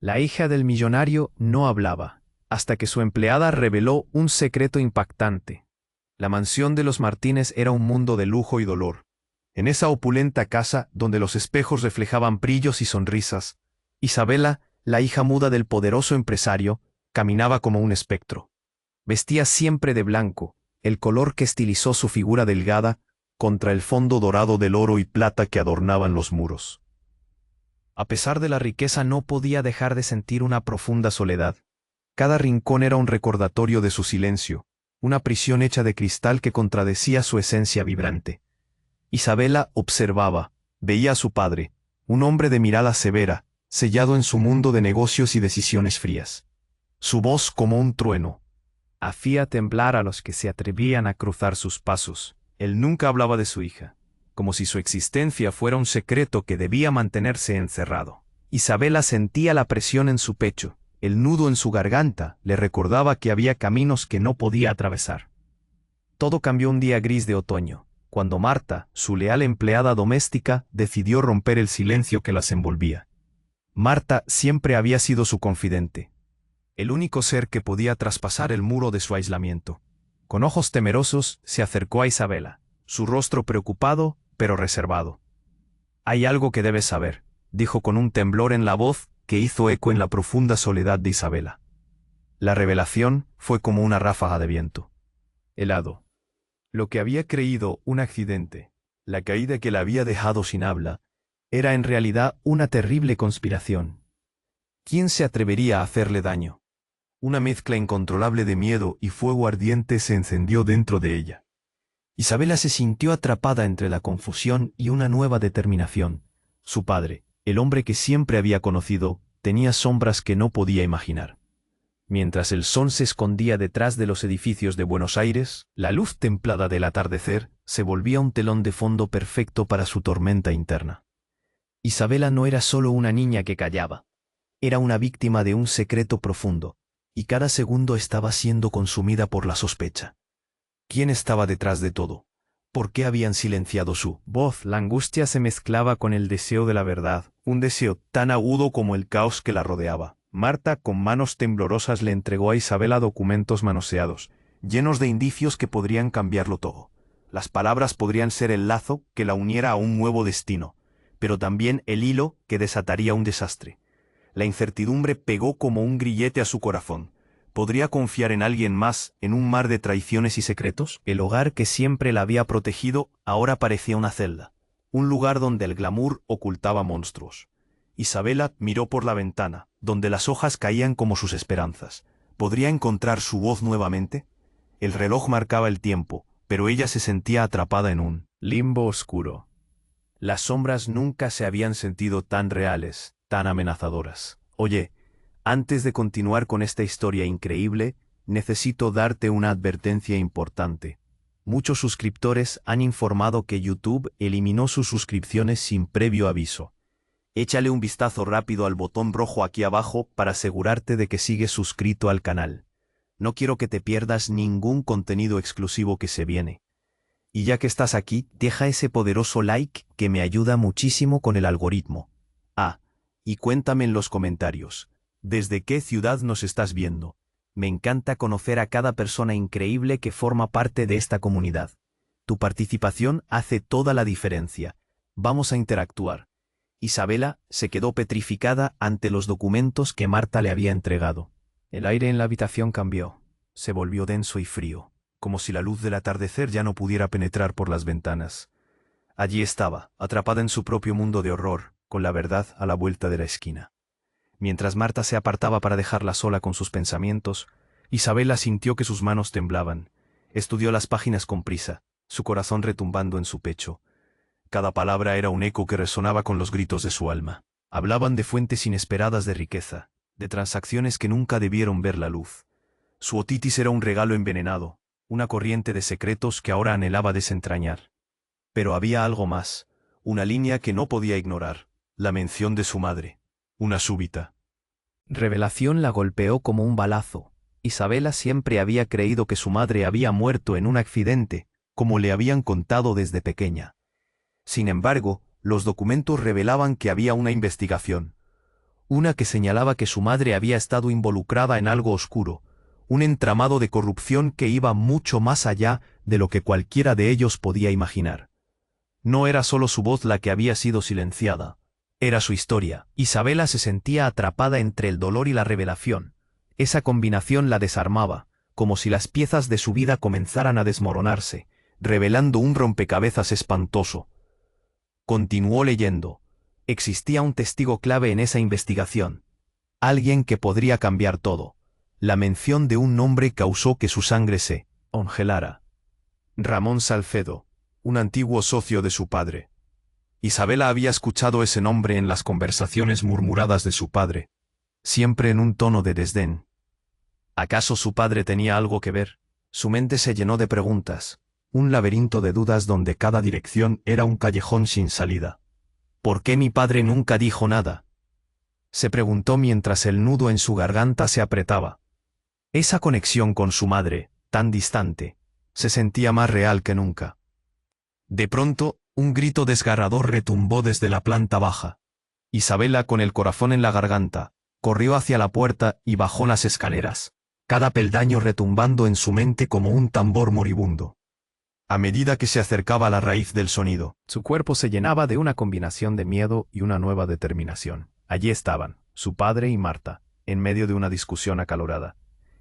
La hija del millonario no hablaba, hasta que su empleada reveló un secreto impactante. La mansión de los Martínez era un mundo de lujo y dolor. En esa opulenta casa, donde los espejos reflejaban brillos y sonrisas, Isabela, la hija muda del poderoso empresario, caminaba como un espectro. Vestía siempre de blanco, el color que estilizó su figura delgada contra el fondo dorado del oro y plata que adornaban los muros. A pesar de la riqueza, no podía dejar de sentir una profunda soledad. Cada rincón era un recordatorio de su silencio, una prisión hecha de cristal que contradecía su esencia vibrante. Isabela observaba, veía a su padre, un hombre de mirada severa, sellado en su mundo de negocios y decisiones frías. Su voz, como un trueno, hacía temblar a los que se atrevían a cruzar sus pasos. Él nunca hablaba de su hija, como si su existencia fuera un secreto que debía mantenerse encerrado. Isabela sentía la presión en su pecho, el nudo en su garganta le recordaba que había caminos que no podía atravesar. Todo cambió un día gris de otoño, cuando Marta, su leal empleada doméstica, decidió romper el silencio que las envolvía. Marta siempre había sido su confidente, el único ser que podía traspasar el muro de su aislamiento. Con ojos temerosos, se acercó a Isabela, su rostro preocupado, pero reservado. «Hay algo que debes saber», dijo con un temblor en la voz que hizo eco en la profunda soledad de Isabela. La revelación fue como una ráfaga de viento. Helado. Lo que había creído un accidente, la caída que la había dejado sin habla, era en realidad una terrible conspiración. ¿Quién se atrevería a hacerle daño? Una mezcla incontrolable de miedo y fuego ardiente se encendió dentro de ella. Isabela se sintió atrapada entre la confusión y una nueva determinación. Su padre, el hombre que siempre había conocido, tenía sombras que no podía imaginar. Mientras el sol se escondía detrás de los edificios de Buenos Aires, la luz templada del atardecer se volvía un telón de fondo perfecto para su tormenta interna. Isabela no era solo una niña que callaba. Era una víctima de un secreto profundo, y cada segundo estaba siendo consumida por la sospecha. ¿Quién estaba detrás de todo? ¿Por qué habían silenciado su voz? La angustia se mezclaba con el deseo de la verdad, un deseo tan agudo como el caos que la rodeaba. Marta, con manos temblorosas, le entregó a Isabela documentos manoseados, llenos de indicios que podrían cambiarlo todo. Las palabras podrían ser el lazo que la uniera a un nuevo destino, pero también el hilo que desataría un desastre. La incertidumbre pegó como un grillete a su corazón. ¿Podría confiar en alguien más en un mar de traiciones y secretos? El hogar que siempre la había protegido ahora parecía una celda, un lugar donde el glamour ocultaba monstruos. Isabela miró por la ventana, donde las hojas caían como sus esperanzas. ¿Podría encontrar su voz nuevamente? El reloj marcaba el tiempo, pero ella se sentía atrapada en un limbo oscuro. Las sombras nunca se habían sentido tan reales, tan amenazadoras. Oye, antes de continuar con esta historia increíble, necesito darte una advertencia importante. Muchos suscriptores han informado que YouTube eliminó sus suscripciones sin previo aviso. Échale un vistazo rápido al botón rojo aquí abajo para asegurarte de que sigues suscrito al canal. No quiero que te pierdas ningún contenido exclusivo que se viene. Y ya que estás aquí, deja ese poderoso like que me ayuda muchísimo con el algoritmo. Y cuéntame en los comentarios, ¿desde qué ciudad nos estás viendo? Me encanta conocer a cada persona increíble que forma parte de esta comunidad. Tu participación hace toda la diferencia. Vamos a interactuar. Isabela se quedó petrificada ante los documentos que Marta le había entregado. El aire en la habitación cambió. Se volvió denso y frío, como si la luz del atardecer ya no pudiera penetrar por las ventanas. Allí estaba, atrapada en su propio mundo de horror, con la verdad a la vuelta de la esquina. Mientras Marta se apartaba para dejarla sola con sus pensamientos, Isabela sintió que sus manos temblaban. Estudió las páginas con prisa, su corazón retumbando en su pecho. Cada palabra era un eco que resonaba con los gritos de su alma. Hablaban de fuentes inesperadas de riqueza, de transacciones que nunca debieron ver la luz. Su otitis era un regalo envenenado, una corriente de secretos que ahora anhelaba desentrañar. Pero había algo más, una línea que no podía ignorar. La mención de su madre, una súbita revelación la golpeó como un balazo. Isabela siempre había creído que su madre había muerto en un accidente, como le habían contado desde pequeña. Sin embargo, los documentos revelaban que había una investigación. Una que señalaba que su madre había estado involucrada en algo oscuro, un entramado de corrupción que iba mucho más allá de lo que cualquiera de ellos podía imaginar. No era solo su voz la que había sido silenciada, era su historia. Isabela se sentía atrapada entre el dolor y la revelación. Esa combinación la desarmaba, como si las piezas de su vida comenzaran a desmoronarse, revelando un rompecabezas espantoso. Continuó leyendo. Existía un testigo clave en esa investigación. Alguien que podría cambiar todo. La mención de un nombre causó que su sangre se congelara. Ramón Salcedo, un antiguo socio de su padre. Isabela había escuchado ese nombre en las conversaciones murmuradas de su padre, siempre en un tono de desdén. ¿Acaso su padre tenía algo que ver? Su mente se llenó de preguntas, un laberinto de dudas donde cada dirección era un callejón sin salida. ¿Por qué mi padre nunca dijo nada?, se preguntó mientras el nudo en su garganta se apretaba. Esa conexión con su madre, tan distante, se sentía más real que nunca. De pronto, un grito desgarrador retumbó desde la planta baja. Isabela, con el corazón en la garganta, corrió hacia la puerta y bajó las escaleras, cada peldaño retumbando en su mente como un tambor moribundo. A medida que se acercaba a la raíz del sonido, su cuerpo se llenaba de una combinación de miedo y una nueva determinación. Allí estaban, su padre y Marta, en medio de una discusión acalorada.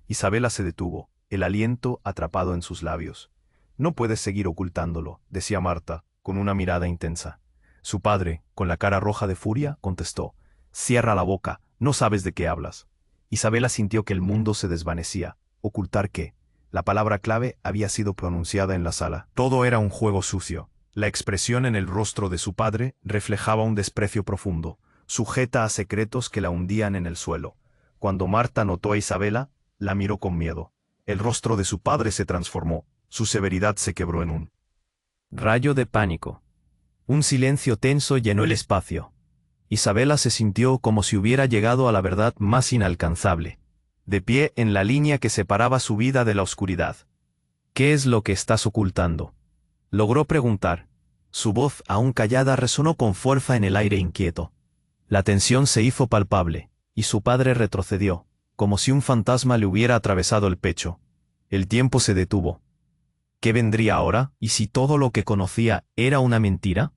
Isabela se detuvo, el aliento atrapado en sus labios. «No puedes seguir ocultándolo», decía Marta, con una mirada intensa. Su padre, con la cara roja de furia, contestó: «Cierra la boca, no sabes de qué hablas». Isabela sintió que el mundo se desvanecía. ¿Ocultar qué? La palabra clave había sido pronunciada en la sala. Todo era un juego sucio. La expresión en el rostro de su padre reflejaba un desprecio profundo, sujeta a secretos que la hundían en el suelo. Cuando Marta notó a Isabela, la miró con miedo. El rostro de su padre se transformó, su severidad se quebró en un rayo de pánico. Un silencio tenso llenó el espacio. Isabela se sintió como si hubiera llegado a la verdad más inalcanzable, de pie en la línea que separaba su vida de la oscuridad. «¿Qué es lo que estás ocultando?», logró preguntar. Su voz, aún callada, resonó con fuerza en el aire inquieto. La tensión se hizo palpable, y su padre retrocedió, como si un fantasma le hubiera atravesado el pecho. El tiempo se detuvo. ¿Qué vendría ahora? ¿Y si todo lo que conocía era una mentira?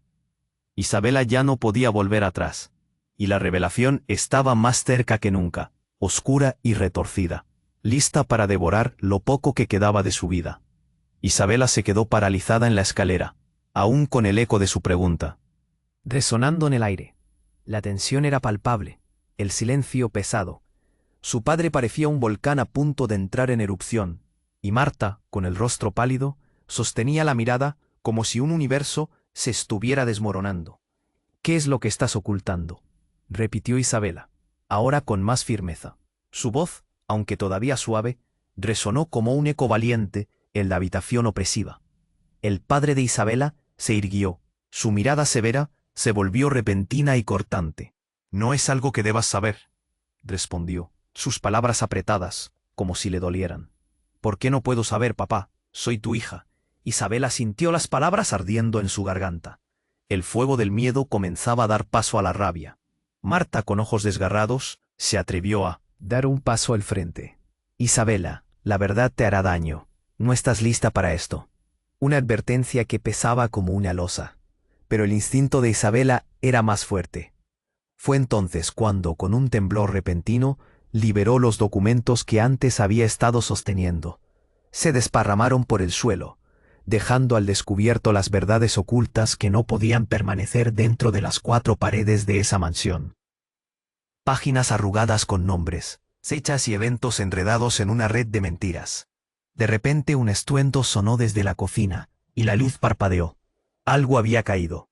Isabela ya no podía volver atrás, y la revelación estaba más cerca que nunca, oscura y retorcida, lista para devorar lo poco que quedaba de su vida. Isabela se quedó paralizada en la escalera, aún con el eco de su pregunta resonando en el aire. La tensión era palpable, el silencio pesado. Su padre parecía un volcán a punto de entrar en erupción, y Marta, con el rostro pálido, sostenía la mirada como si un universo se estuviera desmoronando. «¿Qué es lo que estás ocultando?», repitió Isabela, ahora con más firmeza. Su voz, aunque todavía suave, resonó como un eco valiente en la habitación opresiva. El padre de Isabela se irguió, su mirada severa se volvió repentina y cortante. «No es algo que debas saber», respondió, sus palabras apretadas, como si le dolieran. «¿Por qué no puedo saber, papá? Soy tu hija». Isabela sintió las palabras ardiendo en su garganta. El fuego del miedo comenzaba a dar paso a la rabia. Marta, con ojos desgarrados, se atrevió a dar un paso al frente. «Isabela, la verdad te hará daño. No estás lista para esto». Una advertencia que pesaba como una losa. Pero el instinto de Isabela era más fuerte. Fue entonces cuando, con un temblor repentino, liberó los documentos que antes había estado sosteniendo. Se desparramaron por el suelo, dejando al descubierto las verdades ocultas que no podían permanecer dentro de las 4 paredes de esa mansión. Páginas arrugadas con nombres, fechas y eventos enredados en una red de mentiras. De repente un estruendo sonó desde la cocina, y la luz parpadeó. Algo había caído.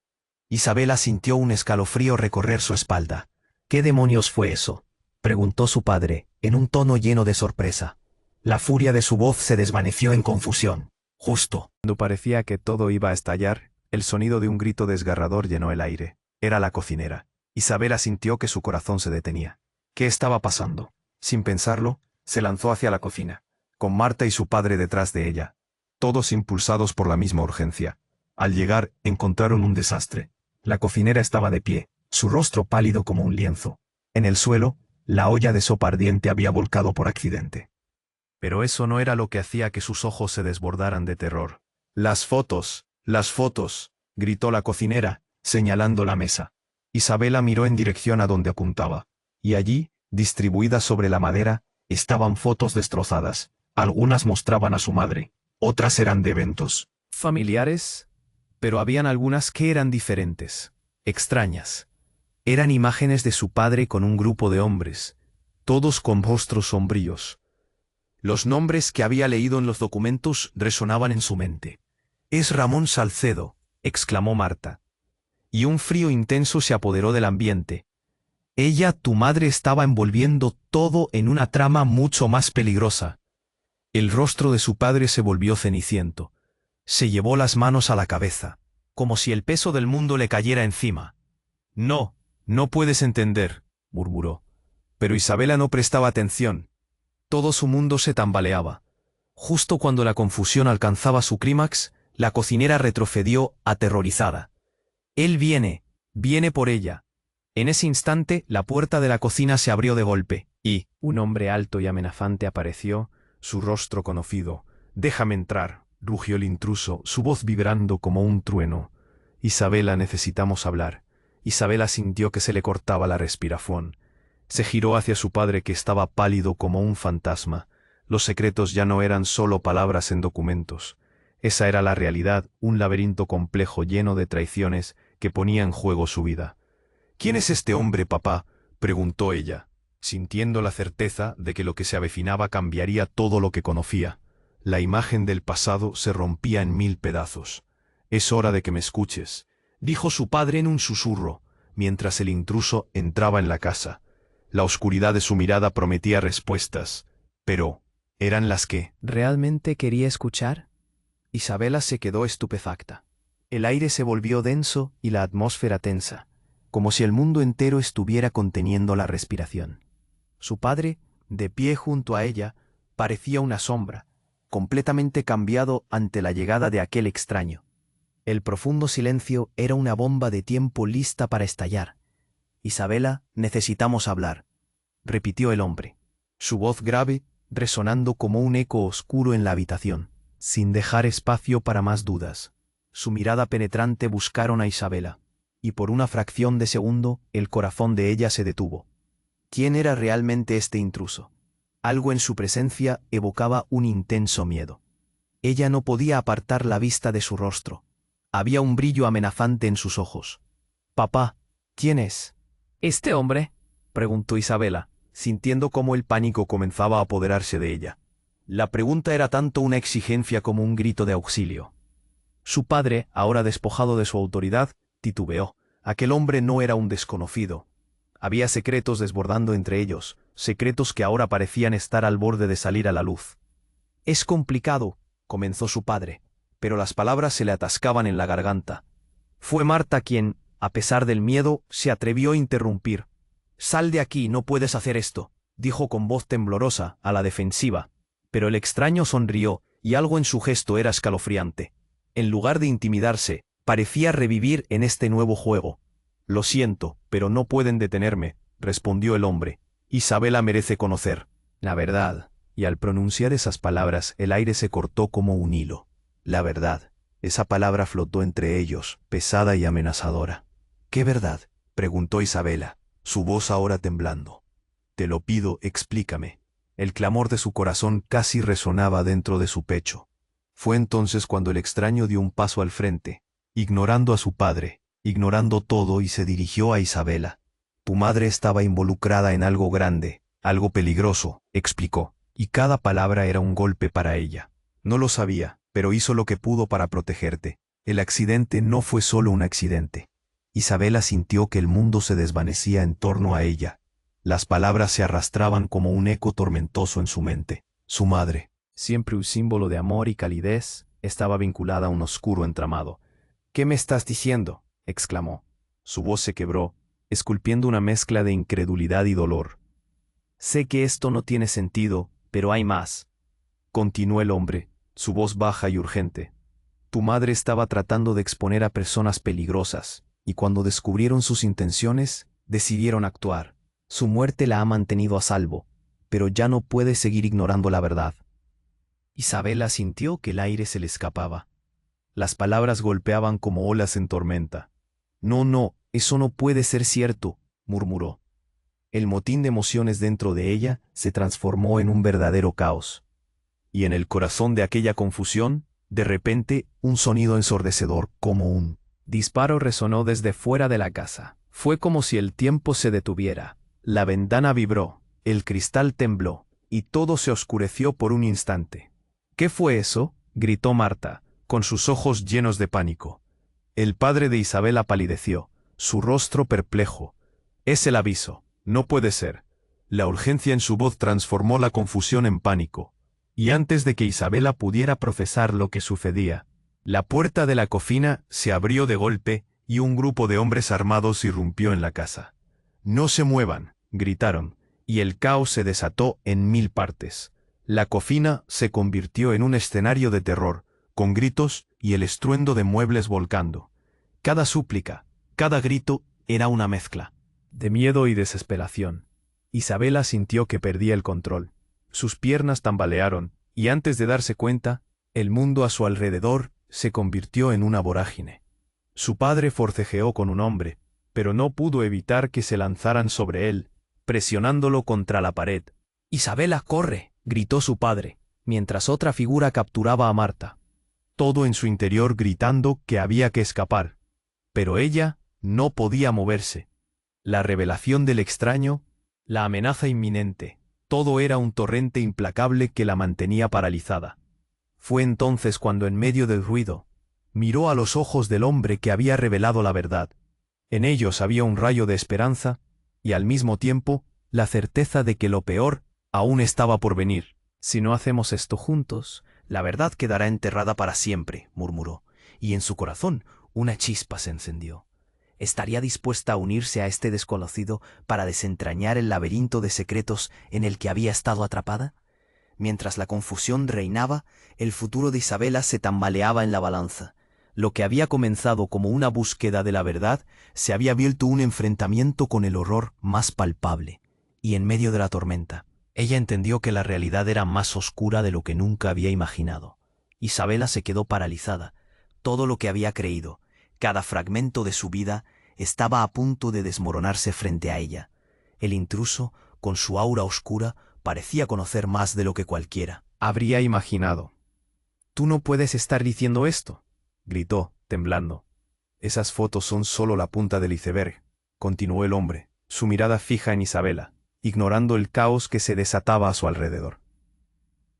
Isabela sintió un escalofrío recorrer su espalda. «¿Qué demonios fue eso?», preguntó su padre, en un tono lleno de sorpresa. La furia de su voz se desvaneció en confusión. Justo cuando parecía que todo iba a estallar, el sonido de un grito desgarrador llenó el aire. Era la cocinera. Isabela sintió que su corazón se detenía. ¿Qué estaba pasando? Sin pensarlo, se lanzó hacia la cocina, con Marta y su padre detrás de ella, todos impulsados por la misma urgencia. Al llegar, encontraron un desastre. La cocinera estaba de pie, su rostro pálido como un lienzo. En el suelo, la olla de sopa ardiente había volcado por accidente. Pero eso no era lo que hacía que sus ojos se desbordaran de terror. Las fotos, gritó la cocinera, señalando la mesa. Isabela miró en dirección a donde apuntaba, y allí, distribuidas sobre la madera, estaban fotos destrozadas. Algunas mostraban a su madre, otras eran de eventos familiares, pero habían algunas que eran diferentes, extrañas. Eran imágenes de su padre con un grupo de hombres, todos con rostros sombríos. Los nombres que había leído en los documentos resonaban en su mente. «Es Ramón Salcedo», exclamó Marta. Y un frío intenso se apoderó del ambiente. Ella, tu madre, estaba envolviendo todo en una trama mucho más peligrosa. El rostro de su padre se volvió ceniciento. Se llevó las manos a la cabeza, como si el peso del mundo le cayera encima. «No, no puedes entender», murmuró. Pero Isabela no prestaba atención. Todo su mundo se tambaleaba. Justo cuando la confusión alcanzaba su clímax, la cocinera retrocedió aterrorizada. «Él viene por ella». En ese instante, la puerta de la cocina se abrió de golpe, y un hombre alto y amenazante apareció, su rostro conocido. «Déjame entrar», rugió el intruso, su voz vibrando como un trueno. «Isabela, necesitamos hablar». Isabela sintió que se le cortaba la respiración. Se giró hacia su padre, que estaba pálido como un fantasma. Los secretos ya no eran solo palabras en documentos. Esa era la realidad, un laberinto complejo lleno de traiciones que ponía en juego su vida. «¿Quién es este hombre, papá?», preguntó ella, sintiendo la certeza de que lo que se avecinaba cambiaría todo lo que conocía. La imagen del pasado se rompía en 1000 pedazos. «Es hora de que me escuches», dijo su padre en un susurro, mientras el intruso entraba en la casa. La oscuridad de su mirada prometía respuestas, pero ¿eran las que realmente quería escuchar? Isabela se quedó estupefacta. El aire se volvió denso y la atmósfera tensa, como si el mundo entero estuviera conteniendo la respiración. Su padre, de pie junto a ella, parecía una sombra, completamente cambiado ante la llegada de aquel extraño. El profundo silencio era una bomba de tiempo lista para estallar. «Isabela, necesitamos hablar», repitió el hombre, su voz grave, resonando como un eco oscuro en la habitación, sin dejar espacio para más dudas. Su mirada penetrante buscaron a Isabela, y por una fracción de segundo el corazón de ella se detuvo. ¿Quién era realmente este intruso? Algo en su presencia evocaba un intenso miedo. Ella no podía apartar la vista de su rostro. Había un brillo amenazante en sus ojos. «Papá, ¿quién es?» «¿Este hombre?», preguntó Isabela, sintiendo cómo el pánico comenzaba a apoderarse de ella. La pregunta era tanto una exigencia como un grito de auxilio. Su padre, ahora despojado de su autoridad, titubeó. Aquel hombre no era un desconocido. Había secretos desbordando entre ellos, secretos que ahora parecían estar al borde de salir a la luz. «Es complicado», comenzó su padre, pero las palabras se le atascaban en la garganta. Fue Marta quien, a pesar del miedo, se atrevió a interrumpir. «Sal de aquí, no puedes hacer esto», dijo con voz temblorosa, a la defensiva. Pero el extraño sonrió, y algo en su gesto era escalofriante. En lugar de intimidarse, parecía revivir en este nuevo juego. «Lo siento, pero no pueden detenerme», respondió el hombre. «Isabela merece conocer la verdad». Y al pronunciar esas palabras, el aire se cortó como un hilo. La verdad. Esa palabra flotó entre ellos, pesada y amenazadora. «¿Qué verdad?», preguntó Isabela, su voz ahora temblando. «Te lo pido, explícame». El clamor de su corazón casi resonaba dentro de su pecho. Fue entonces cuando el extraño dio un paso al frente, ignorando a su padre, ignorando todo, y se dirigió a Isabela. «Tu madre estaba involucrada en algo grande, algo peligroso», explicó, y cada palabra era un golpe para ella. «No lo sabía, pero hizo lo que pudo para protegerte. El accidente no fue solo un accidente». Isabela sintió que el mundo se desvanecía en torno a ella. Las palabras se arrastraban como un eco tormentoso en su mente. Su madre, siempre un símbolo de amor y calidez, estaba vinculada a un oscuro entramado. «¿Qué me estás diciendo?», exclamó. Su voz se quebró, esculpiendo una mezcla de incredulidad y dolor. «Sé que esto no tiene sentido, pero hay más», continuó el hombre, su voz baja y urgente. «Tu madre estaba tratando de exponer a personas peligrosas, y cuando descubrieron sus intenciones, decidieron actuar. Su muerte la ha mantenido a salvo, pero ya no puede seguir ignorando la verdad. Isabela sintió que el aire se le escapaba. Las palabras golpeaban como olas en tormenta. No, no, eso no puede ser cierto, murmuró. El motín de emociones dentro de ella se transformó en un verdadero caos. Y en el corazón de aquella confusión, de repente, un sonido ensordecedor, como un disparo, resonó desde fuera de la casa. Fue como si el tiempo se detuviera. La ventana vibró, el cristal tembló, y todo se oscureció por un instante. ¿Qué fue eso?, gritó Marta, con sus ojos llenos de pánico. El padre de Isabela palideció, su rostro perplejo. Es el aviso, no puede ser. La urgencia en su voz transformó la confusión en pánico. Y antes de que Isabela pudiera profesar lo que sucedía, la puerta de la cocina se abrió de golpe y un grupo de hombres armados irrumpió en la casa. «No se muevan», gritaron, y el caos se desató en 1000 partes. La cocina se convirtió en un escenario de terror, con gritos y el estruendo de muebles volcando. Cada súplica, cada grito era una mezcla de miedo y desesperación. Isabela sintió que perdía el control. Sus piernas tambalearon, y antes de darse cuenta, el mundo a su alrededor se convirtió en una vorágine. Su padre forcejeó con un hombre, pero no pudo evitar que se lanzaran sobre él, presionándolo contra la pared. «Isabela, corre», gritó su padre, mientras otra figura capturaba a Marta. Todo en su interior gritando que había que escapar. Pero ella no podía moverse. La revelación del extraño, la amenaza inminente, todo era un torrente implacable que la mantenía paralizada. Fue entonces cuando en medio del ruido, miró a los ojos del hombre que había revelado la verdad. En ellos había un rayo de esperanza, y al mismo tiempo, la certeza de que lo peor aún estaba por venir. «Si no hacemos esto juntos, la verdad quedará enterrada para siempre», murmuró, y en su corazón una chispa se encendió. ¿Estaría dispuesta a unirse a este desconocido para desentrañar el laberinto de secretos en el que había estado atrapada? Mientras la confusión reinaba, el futuro de Isabela se tambaleaba en la balanza. Lo que había comenzado como una búsqueda de la verdad se había vuelto un enfrentamiento con el horror más palpable. Y en medio de la tormenta, ella entendió que la realidad era más oscura de lo que nunca había imaginado. Isabela se quedó paralizada. Todo lo que había creído, cada fragmento de su vida, estaba a punto de desmoronarse frente a ella. El intruso, con su aura oscura, parecía conocer más de lo que cualquiera habría imaginado. «Tú no puedes estar diciendo esto», gritó, temblando. «Esas fotos son solo la punta del iceberg», continuó el hombre, su mirada fija en Isabela, ignorando el caos que se desataba a su alrededor.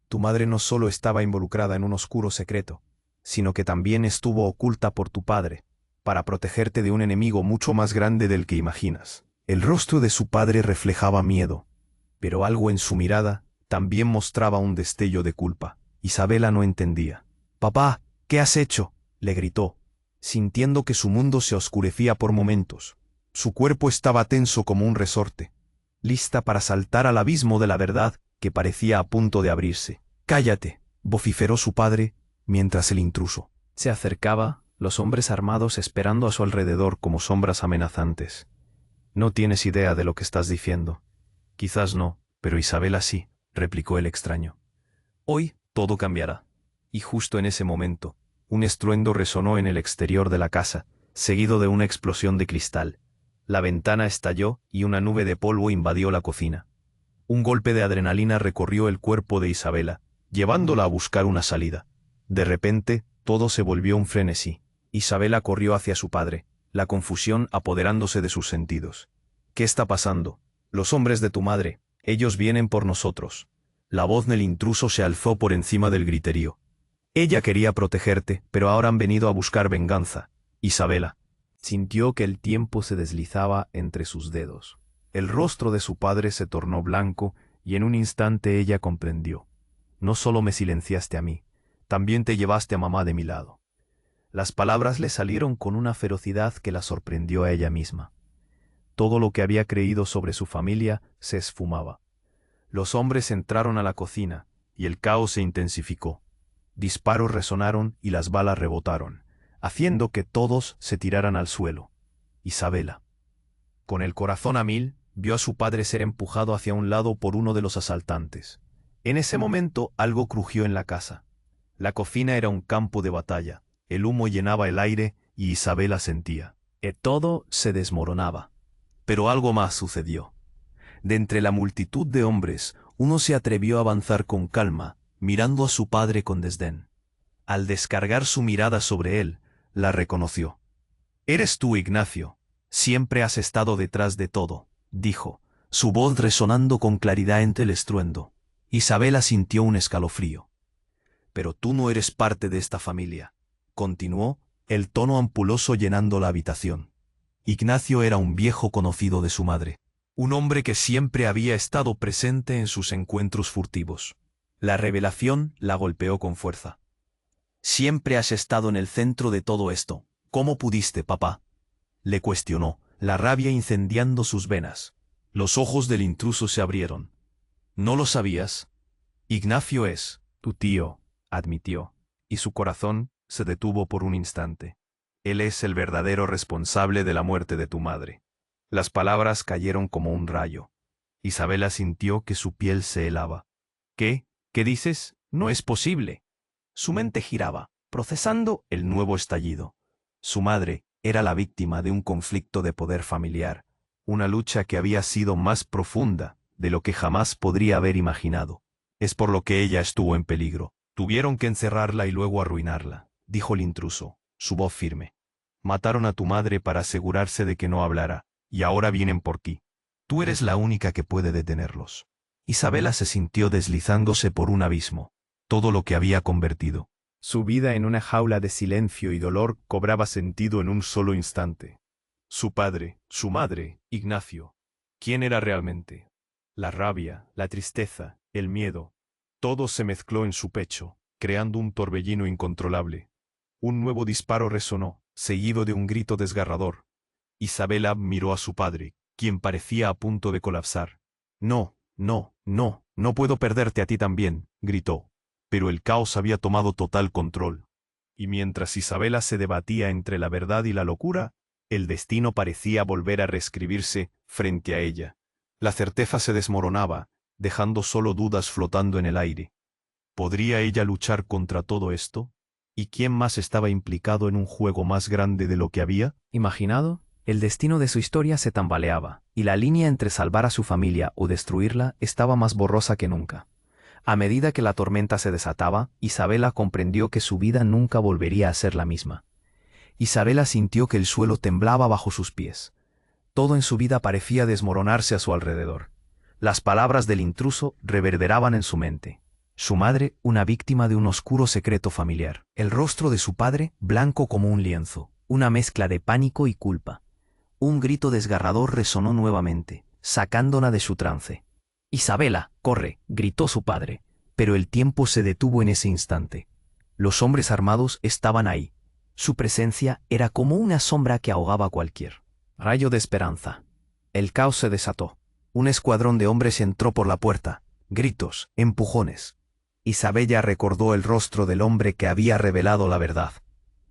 «Tu madre no solo estaba involucrada en un oscuro secreto, sino que también estuvo oculta por tu padre, para protegerte de un enemigo mucho más grande del que imaginas». El rostro de su padre reflejaba miedo, pero algo en su mirada también mostraba un destello de culpa. Isabela no entendía. «Papá, ¿qué has hecho?», le gritó, sintiendo que su mundo se oscurecía por momentos. Su cuerpo estaba tenso como un resorte, lista para saltar al abismo de la verdad que parecía a punto de abrirse. «Cállate», vociferó su padre, mientras el intruso se acercaba, los hombres armados esperando a su alrededor como sombras amenazantes. «No tienes idea de lo que estás diciendo». «Quizás no, pero Isabela sí», replicó el extraño. «Hoy todo cambiará». Y justo en ese momento, un estruendo resonó en el exterior de la casa, seguido de una explosión de cristal. La ventana estalló y una nube de polvo invadió la cocina. Un golpe de adrenalina recorrió el cuerpo de Isabela, llevándola a buscar una salida. De repente, todo se volvió un frenesí. Isabela corrió hacia su padre, la confusión apoderándose de sus sentidos. «¿Qué está pasando? Los hombres de tu madre, ellos vienen por nosotros». La voz del intruso se alzó por encima del griterío. «Ella quería protegerte, pero ahora han venido a buscar venganza, Isabela». Sintió que el tiempo se deslizaba entre sus dedos. El rostro de su padre se tornó blanco y en un instante ella comprendió. «No solo me silenciaste a mí, también te llevaste a mamá de mi lado». Las palabras le salieron con una ferocidad que la sorprendió a ella misma. Todo lo que había creído sobre su familia se esfumaba. Los hombres entraron a la cocina y el caos se intensificó. Disparos resonaron y las balas rebotaron, haciendo que todos se tiraran al suelo. Isabela, con el corazón a 1000, vio a su padre ser empujado hacia un lado por uno de los asaltantes. En ese momento algo crujió en la casa. La cocina era un campo de batalla, el humo llenaba el aire y Isabela sentía que todo se desmoronaba. Pero algo más sucedió. De entre la multitud de hombres, uno se atrevió a avanzar con calma, mirando a su padre con desdén. Al descargar su mirada sobre él, la reconoció. «Eres tú, Ignacio. Siempre has estado detrás de todo», dijo, su voz resonando con claridad entre el estruendo. Isabela sintió un escalofrío. «Pero tú no eres parte de esta familia», continuó, el tono ampuloso llenando la habitación. Ignacio era un viejo conocido de su madre, un hombre que siempre había estado presente en sus encuentros furtivos. La revelación la golpeó con fuerza. «Siempre has estado en el centro de todo esto. ¿Cómo pudiste, papá?», le cuestionó, la rabia incendiando sus venas. Los ojos del intruso se abrieron. «¿No lo sabías? Ignacio es tu tío», admitió, y su corazón se detuvo por un instante. «Él es el verdadero responsable de la muerte de tu madre». Las palabras cayeron como un rayo. Isabela sintió que su piel se helaba. «¿Qué? ¿Qué dices? No es posible». Su mente giraba, procesando el nuevo estallido. Su madre era la víctima de un conflicto de poder familiar, una lucha que había sido más profunda de lo que jamás podría haber imaginado. «Es por lo que ella estuvo en peligro. Tuvieron que encerrarla y luego arruinarla», dijo el intruso, su voz firme. «Mataron a tu madre para asegurarse de que no hablara, y ahora vienen por ti. Tú eres la única que puede detenerlos». Isabela se sintió deslizándose por un abismo. Todo lo que había convertido su vida en una jaula de silencio y dolor cobraba sentido en un solo instante. Su padre, su madre, Ignacio. ¿Quién era realmente? La rabia, la tristeza, el miedo. Todo se mezcló en su pecho, creando un torbellino incontrolable. Un nuevo disparo resonó, seguido de un grito desgarrador. Isabela miró a su padre, quien parecía a punto de colapsar. «No, no, no, no puedo perderte a ti también», gritó. Pero el caos había tomado total control. Y mientras Isabela se debatía entre la verdad y la locura, el destino parecía volver a reescribirse frente a ella. La certeza se desmoronaba, dejando solo dudas flotando en el aire. ¿Podría ella luchar contra todo esto? ¿Y quién más estaba implicado en un juego más grande de lo que había imaginado? El destino de su historia se tambaleaba, y la línea entre salvar a su familia o destruirla estaba más borrosa que nunca. A medida que la tormenta se desataba, Isabela comprendió que su vida nunca volvería a ser la misma. Isabela sintió que el suelo temblaba bajo sus pies. Todo en su vida parecía desmoronarse a su alrededor. Las palabras del intruso reverberaban en su mente. Su madre, una víctima de un oscuro secreto familiar. El rostro de su padre, blanco como un lienzo, una mezcla de pánico y culpa. Un grito desgarrador resonó nuevamente, sacándola de su trance. «Isabela, corre», gritó su padre, pero el tiempo se detuvo en ese instante. Los hombres armados estaban ahí. Su presencia era como una sombra que ahogaba a cualquier rayo de esperanza. El caos se desató. Un escuadrón de hombres entró por la puerta. Gritos, empujones. Isabella recordó el rostro del hombre que había revelado la verdad.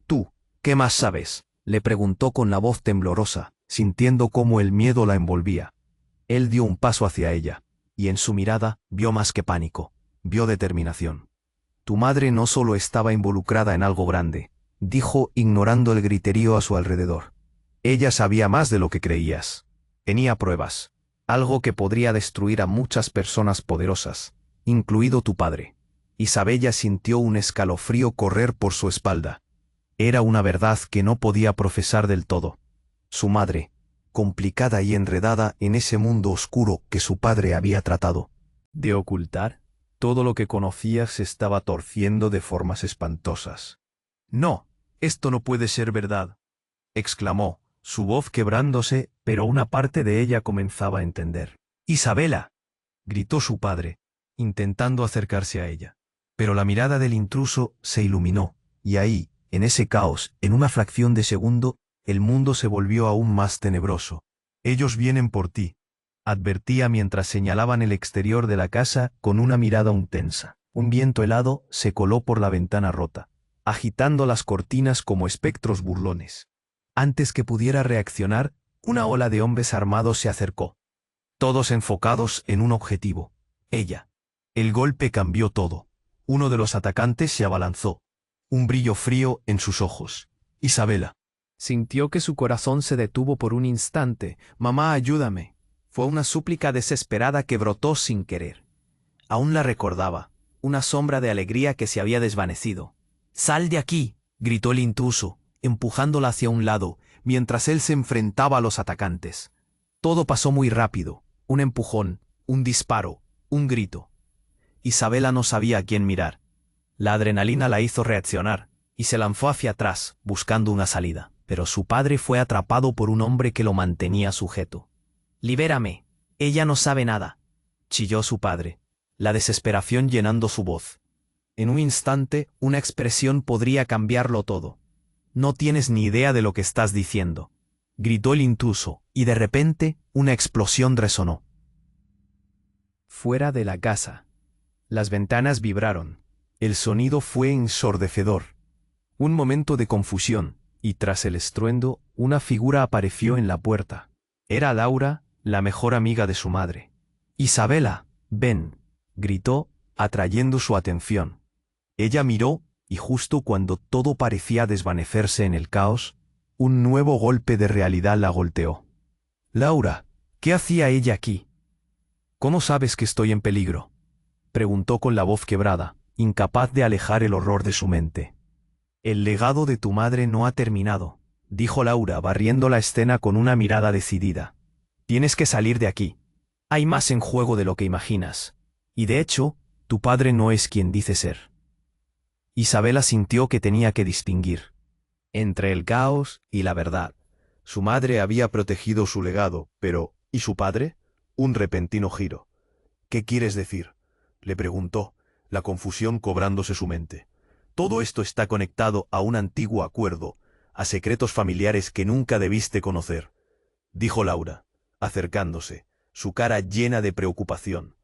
«¿Tú, qué más sabes?», le preguntó con la voz temblorosa, sintiendo cómo el miedo la envolvía. Él dio un paso hacia ella, y en su mirada vio más que pánico, vio determinación. «Tu madre no solo estaba involucrada en algo grande», dijo ignorando el griterío a su alrededor. «Ella sabía más de lo que creías. Tenía pruebas, algo que podría destruir a muchas personas poderosas, incluido tu padre». Isabella sintió un escalofrío correr por su espalda. Era una verdad que no podía profesar del todo. Su madre, complicada y enredada en ese mundo oscuro que su padre había tratado de ocultar, todo lo que conocía se estaba torciendo de formas espantosas. «No, esto no puede ser verdad», exclamó, su voz quebrándose, pero una parte de ella comenzaba a entender. «Isabela», gritó su padre, intentando acercarse a ella. Pero la mirada del intruso se iluminó, y ahí, en ese caos, en una fracción de segundo, el mundo se volvió aún más tenebroso. «Ellos vienen por ti», advertía mientras señalaban el exterior de la casa con una mirada intensa. Un viento helado se coló por la ventana rota, agitando las cortinas como espectros burlones. Antes que pudiera reaccionar, una ola de hombres armados se acercó. todos enfocados en un objetivo: ella. El golpe cambió todo. Uno de los atacantes se abalanzó. Un brillo frío en sus ojos. Isabela. Sintió que su corazón se detuvo por un instante. «Mamá, ayúdame». Fue una súplica desesperada que brotó sin querer. Aún la recordaba, una sombra de alegría que se había desvanecido. «¡Sal de aquí!», gritó el intruso, empujándola hacia un lado, mientras él se enfrentaba a los atacantes. Todo pasó muy rápido. Un empujón, un disparo, un grito. Isabela no sabía a quién mirar. La adrenalina la hizo reaccionar, y se lanzó hacia atrás, buscando una salida. Pero su padre fue atrapado por un hombre que lo mantenía sujeto. «Libérame. Ella no sabe nada», chilló su padre, la desesperación llenando su voz. En un instante, una expresión podría cambiarlo todo. «No tienes ni idea de lo que estás diciendo», gritó el intruso, y de repente, una explosión resonó. Fuera de la casa. Las ventanas vibraron. El sonido fue ensordecedor. Un momento de confusión, y tras el estruendo, una figura apareció en la puerta. Era Laura, la mejor amiga de su madre. «Isabela, ven», gritó, atrayendo su atención. Ella miró, y justo cuando todo parecía desvanecerse en el caos, un nuevo golpe de realidad la golpeó. «Laura, ¿qué hacía ella aquí?» «¿Cómo sabes que estoy en peligro?», preguntó con la voz quebrada, incapaz de alejar el horror de su mente. «El legado de tu madre no ha terminado», dijo Laura, barriendo la escena con una mirada decidida. «Tienes que salir de aquí. Hay más en juego de lo que imaginas. Y de hecho, tu padre no es quien dice ser». Isabela sintió que tenía que distinguir entre el caos y la verdad. Su madre había protegido su legado, pero ¿y su padre? Un repentino giro. «¿Qué quieres decir?», le preguntó, la confusión cobrándose su mente. «Todo esto está conectado a un antiguo acuerdo, a secretos familiares que nunca debiste conocer», dijo Laura, acercándose, su cara llena de preocupación.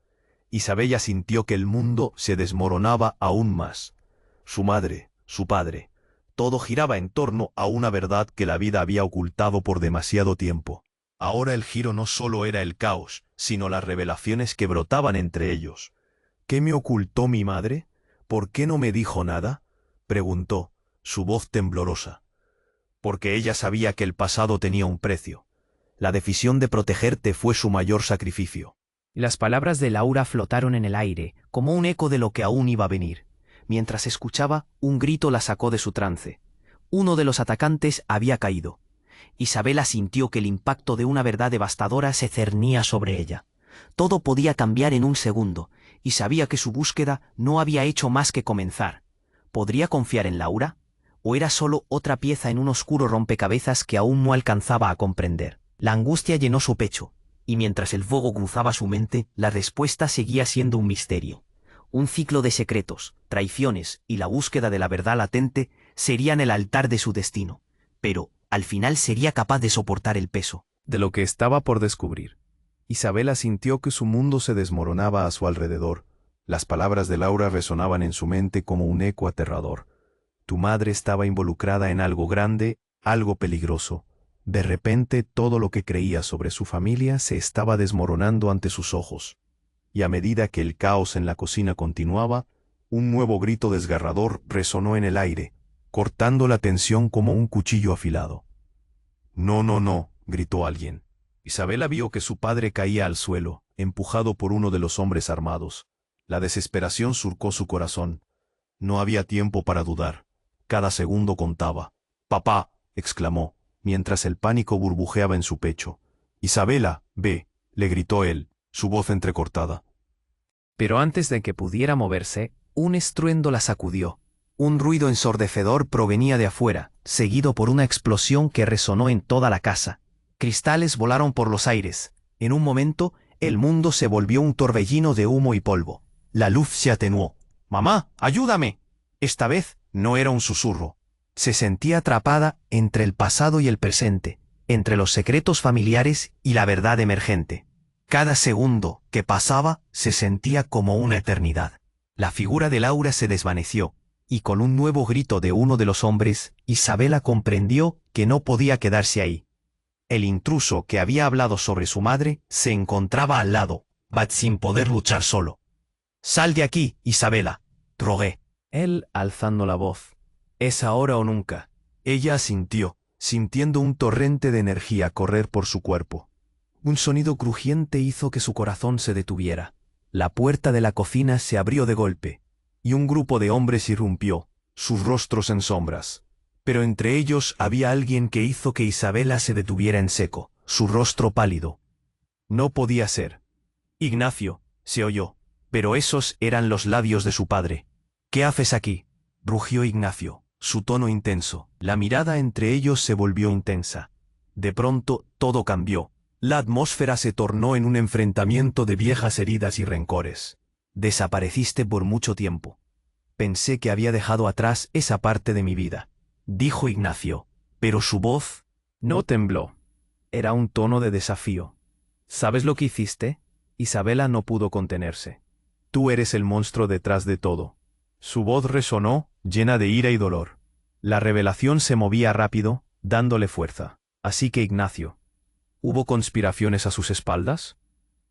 Isabella sintió que el mundo se desmoronaba aún más. Su madre, su padre, todo giraba en torno a una verdad que la vida había ocultado por demasiado tiempo. Ahora el giro no solo era el caos, sino las revelaciones que brotaban entre ellos. «¿Qué me ocultó mi madre? ¿Por qué no me dijo nada?», preguntó, su voz temblorosa. «Porque ella sabía que el pasado tenía un precio. La decisión de protegerte fue su mayor sacrificio». Las palabras de Laura flotaron en el aire, como un eco de lo que aún iba a venir. Mientras escuchaba, un grito la sacó de su trance. Uno de los atacantes había caído. Isabela sintió que el impacto de una verdad devastadora se cernía sobre ella. Todo podía cambiar en un segundo, y sabía que su búsqueda no había hecho más que comenzar. ¿Podría confiar en Laura? ¿O era solo otra pieza en un oscuro rompecabezas que aún no alcanzaba a comprender? La angustia llenó su pecho, y mientras el fuego cruzaba su mente, la respuesta seguía siendo un misterio. Un ciclo de secretos, traiciones y la búsqueda de la verdad latente serían el altar de su destino, pero al final sería capaz de soportar el peso de lo que estaba por descubrir. Isabela sintió que su mundo se desmoronaba a su alrededor. Las palabras de Laura resonaban en su mente como un eco aterrador. Tu madre estaba involucrada en algo grande, algo peligroso. De repente todo lo que creía sobre su familia se estaba desmoronando ante sus ojos. Y a medida que el caos en la cocina continuaba, un nuevo grito desgarrador resonó en el aire, cortando la tensión como un cuchillo afilado. «No, no, no», gritó alguien. Isabela vio que su padre caía al suelo, empujado por uno de los hombres armados. La desesperación surcó su corazón. No había tiempo para dudar. Cada segundo contaba. «¡Papá!», exclamó, mientras el pánico burbujeaba en su pecho. «Isabela, ve», le gritó él, su voz entrecortada. Pero antes de que pudiera moverse, un estruendo la sacudió. Un ruido ensordecedor provenía de afuera, seguido por una explosión que resonó en toda la casa. Cristales volaron por los aires. En un momento, el mundo se volvió un torbellino de humo y polvo. La luz se atenuó. «¡Mamá, ayúdame!». Esta vez no era un susurro. Se sentía atrapada entre el pasado y el presente, entre los secretos familiares y la verdad emergente. Cada segundo que pasaba se sentía como una eternidad. La figura de Laura se desvaneció, y con un nuevo grito de uno de los hombres, Isabela comprendió que no podía quedarse ahí. El intruso que había hablado sobre su madre se encontraba al lado, sin poder luchar solo. «Sal de aquí, Isabela», rogué. Él, alzando la voz. «Es ahora o nunca». Ella asintió, sintiendo un torrente de energía correr por su cuerpo. Un sonido crujiente hizo que su corazón se detuviera. La puerta de la cocina se abrió de golpe, y un grupo de hombres irrumpió, sus rostros en sombras. Pero entre ellos había alguien que hizo que Isabela se detuviera en seco, su rostro pálido. No podía ser. «Ignacio», se oyó, pero esos eran los labios de su padre. «¿Qué haces aquí?», rugió Ignacio, su tono intenso. La mirada entre ellos se volvió intensa. De pronto, todo cambió. La atmósfera se tornó en un enfrentamiento de viejas heridas y rencores. «Desapareciste por mucho tiempo. Pensé que había dejado atrás esa parte de mi vida», dijo Ignacio, pero su voz no tembló. Era un tono de desafío. «¿Sabes lo que hiciste?» Isabela no pudo contenerse. «Tú eres el monstruo detrás de todo». Su voz resonó, llena de ira y dolor. La revelación se movía rápido, dándole fuerza. «Así que Ignacio, ¿hubo conspiraciones a sus espaldas?»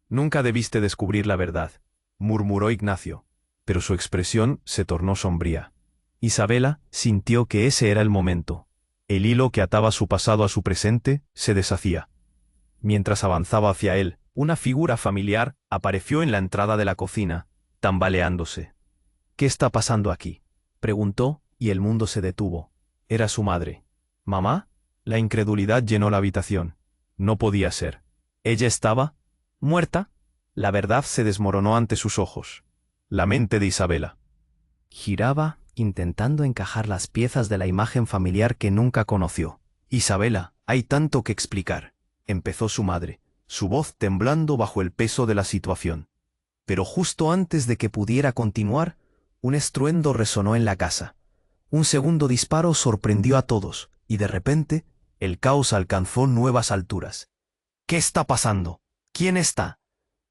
«Nunca debiste descubrir la verdad», murmuró Ignacio, pero su expresión se tornó sombría. Isabela sintió que ese era el momento. El hilo que ataba su pasado a su presente se deshacía. Mientras avanzaba hacia él, una figura familiar apareció en la entrada de la cocina, tambaleándose. «¿Qué está pasando aquí?», preguntó, y el mundo se detuvo. Era su madre. «¿Mamá?». La incredulidad llenó la habitación. No podía ser. ¿Ella estaba muerta? La verdad se desmoronó ante sus ojos. La mente de Isabela giraba, intentando encajar las piezas de la imagen familiar que nunca conoció. «Isabela, hay tanto que explicar», empezó su madre, su voz temblando bajo el peso de la situación. Pero justo antes de que pudiera continuar, un estruendo resonó en la casa. Un segundo disparo sorprendió a todos, y de repente, el caos alcanzó nuevas alturas. «¿Qué está pasando? ¿Quién está?».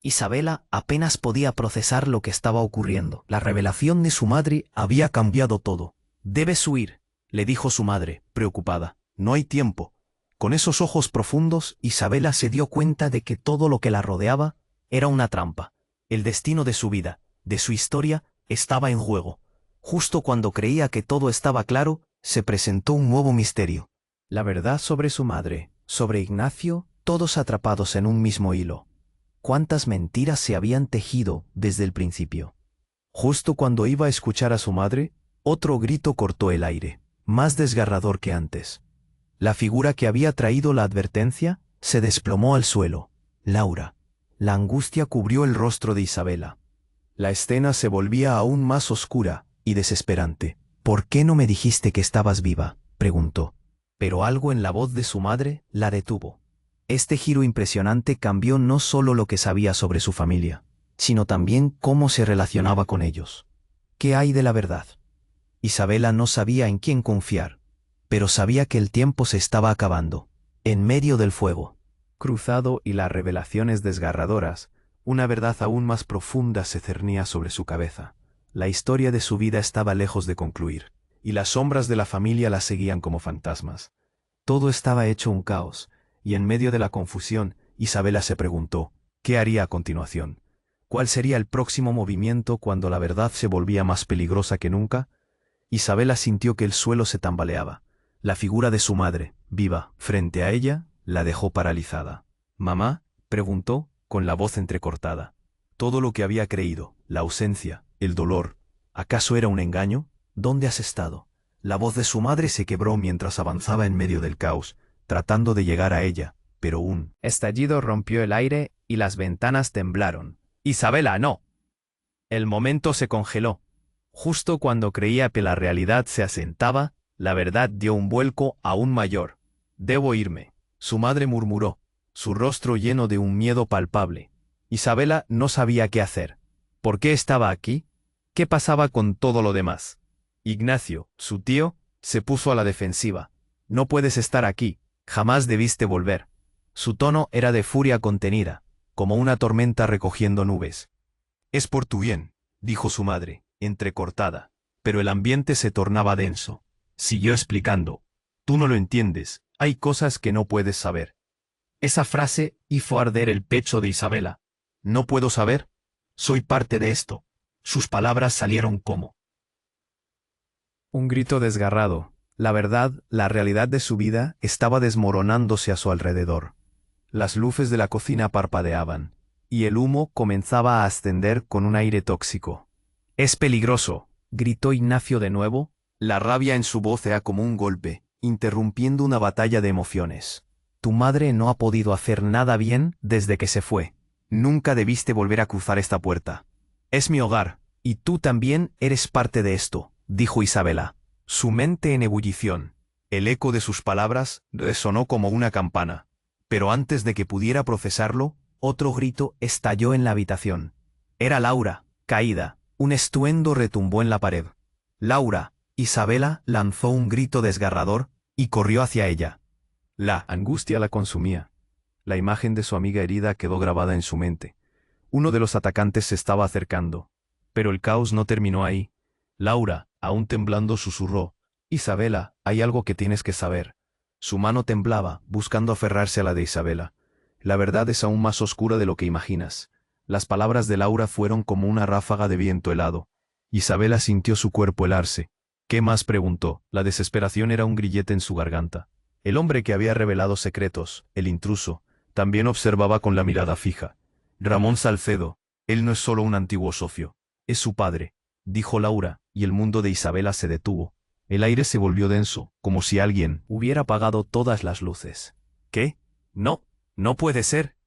Isabela apenas podía procesar lo que estaba ocurriendo. La revelación de su madre había cambiado todo. «Debes huir», le dijo su madre, preocupada. «No hay tiempo». Con esos ojos profundos, Isabela se dio cuenta de que todo lo que la rodeaba era una trampa. El destino de su vida, de su historia, estaba en juego. Justo cuando creía que todo estaba claro, se presentó un nuevo misterio. La verdad sobre su madre, sobre Ignacio, todos atrapados en un mismo hilo. Cuántas mentiras se habían tejido desde el principio. Justo cuando iba a escuchar a su madre, otro grito cortó el aire, más desgarrador que antes. La figura que había traído la advertencia se desplomó al suelo. Laura. La angustia cubrió el rostro de Isabela. La escena se volvía aún más oscura y desesperante. «¿Por qué no me dijiste que estabas viva?», preguntó. Pero algo en la voz de su madre la detuvo. Este giro impresionante cambió no solo lo que sabía sobre su familia, sino también cómo se relacionaba con ellos. ¿Qué hay de la verdad? Isabela no sabía en quién confiar, pero sabía que el tiempo se estaba acabando. En medio del fuego cruzado y las revelaciones desgarradoras, una verdad aún más profunda se cernía sobre su cabeza. La historia de su vida estaba lejos de concluir, y las sombras de la familia la seguían como fantasmas. Todo estaba hecho un caos, y en medio de la confusión, Isabela se preguntó, ¿qué haría a continuación? ¿Cuál sería el próximo movimiento cuando la verdad se volvía más peligrosa que nunca? Isabela sintió que el suelo se tambaleaba. La figura de su madre, viva, frente a ella, la dejó paralizada. «¿Mamá?», preguntó, con la voz entrecortada. Todo lo que había creído, la ausencia, el dolor, ¿acaso era un engaño? «¿Dónde has estado?». La voz de su madre se quebró mientras avanzaba en medio del caos, tratando de llegar a ella, pero un estallido rompió el aire y las ventanas temblaron. «Isabela, no». El momento se congeló. Justo cuando creía que la realidad se asentaba, la verdad dio un vuelco aún mayor. «Debo irme», su madre murmuró, su rostro lleno de un miedo palpable. Isabela no sabía qué hacer. ¿Por qué estaba aquí? ¿Qué pasaba con todo lo demás? Ignacio, su tío, se puso a la defensiva. «No puedes estar aquí. Jamás debiste volver». Su tono era de furia contenida, como una tormenta recogiendo nubes. «Es por tu bien», dijo su madre, entrecortada, pero el ambiente se tornaba denso. Siguió explicando. «Tú no lo entiendes, hay cosas que no puedes saber. Esa frase hizo arder el pecho de Isabela. No puedo saber. Soy parte de esto. Sus palabras salieron como un grito desgarrado. La verdad, la realidad de su vida estaba desmoronándose a su alrededor. Las luces de la cocina parpadeaban, y el humo comenzaba a ascender con un aire tóxico. «Es peligroso», gritó Ignacio de nuevo. La rabia en su voz era como un golpe, interrumpiendo una batalla de emociones. «Tu madre no ha podido hacer nada bien desde que se fue. Nunca debiste volver a cruzar esta puerta. Es mi hogar, y tú también eres parte de esto», dijo Isabela, su mente en ebullición. El eco de sus palabras resonó como una campana. Pero antes de que pudiera procesarlo, otro grito estalló en la habitación. Era Laura, caída. Un estruendo retumbó en la pared. «Laura». Isabela lanzó un grito desgarrador y corrió hacia ella. La angustia la consumía. La imagen de su amiga herida quedó grabada en su mente. Uno de los atacantes se estaba acercando. Pero el caos no terminó ahí. Laura, aún temblando, susurró: «Isabela, hay algo que tienes que saber». Su mano temblaba, buscando aferrarse a la de Isabela. «La verdad es aún más oscura de lo que imaginas». Las palabras de Laura fueron como una ráfaga de viento helado. Isabela sintió su cuerpo helarse. «¿Qué más?», preguntó. La desesperación era un grillete en su garganta. El hombre que había revelado secretos, el intruso, también observaba con la mirada fija. «Ramón Salcedo, él no es solo un antiguo socio. Es su padre», dijo Laura, y el mundo de Isabela se detuvo. El aire se volvió denso, como si alguien hubiera apagado todas las luces. «¿Qué? No, no puede ser».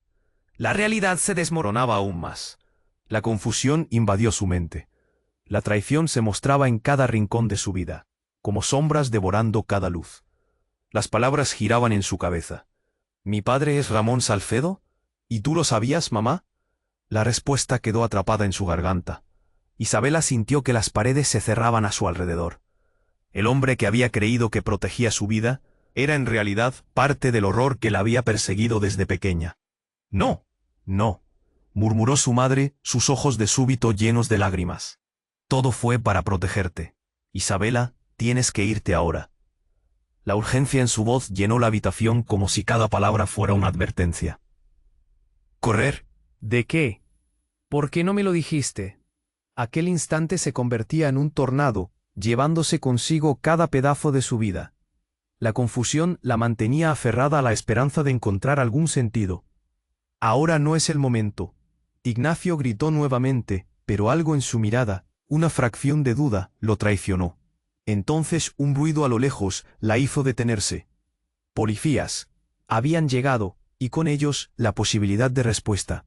La realidad se desmoronaba aún más. La confusión invadió su mente. La traición se mostraba en cada rincón de su vida, como sombras devorando cada luz. Las palabras giraban en su cabeza. «¿Mi padre es Ramón Salcedo? ¿Y tú lo sabías, mamá?». La respuesta quedó atrapada en su garganta. Isabela sintió que las paredes se cerraban a su alrededor. El hombre que había creído que protegía su vida era en realidad parte del horror que la había perseguido desde pequeña. «No, no», murmuró su madre, sus ojos de súbito llenos de lágrimas. «Todo fue para protegerte. Isabela, tienes que irte ahora». La urgencia en su voz llenó la habitación como si cada palabra fuera una advertencia. «¿Correr? ¿De qué? ¿Por qué no me lo dijiste?». Aquel instante se convertía en un tornado, llevándose consigo cada pedazo de su vida. La confusión la mantenía aferrada a la esperanza de encontrar algún sentido. «Ahora no es el momento». Ignacio gritó nuevamente, pero algo en su mirada, una fracción de duda, lo traicionó. Entonces un ruido a lo lejos la hizo detenerse. Policías. Habían llegado, y con ellos la posibilidad de respuesta.